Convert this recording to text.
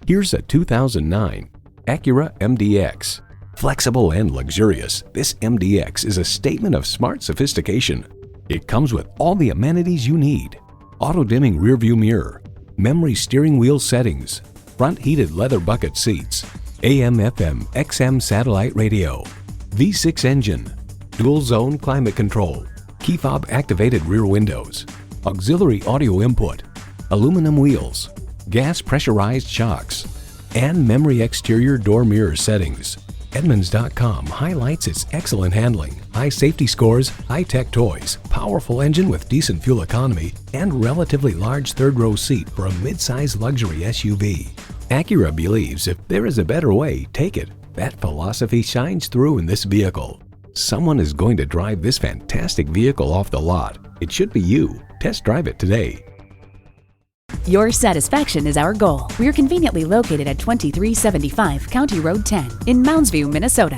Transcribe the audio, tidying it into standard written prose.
Here's a 2009 Acura MDX. Flexible and luxurious, this MDX is a statement of smart sophistication. It comes with all the amenities you need: auto-dimming rearview mirror, memory steering wheel settings, front heated leather bucket seats, AM/FM XM satellite radio, V6 engine, dual zone climate control, key fob activated rear windows, auxiliary audio input, aluminum wheels, gas pressurized shocks, and memory exterior door mirror settings. Edmunds.com highlights its excellent handling, high safety scores, high-tech toys, powerful engine with decent fuel economy, and relatively large third-row seat for a mid-size luxury SUV. Acura believes if there is a better way, take it. That philosophy shines through in this vehicle. Someone is going to drive this fantastic vehicle off the lot. It should be you. Test drive it today. Your satisfaction is our goal. We're conveniently located at 2375 County Road 10 in Mounds View, Minnesota.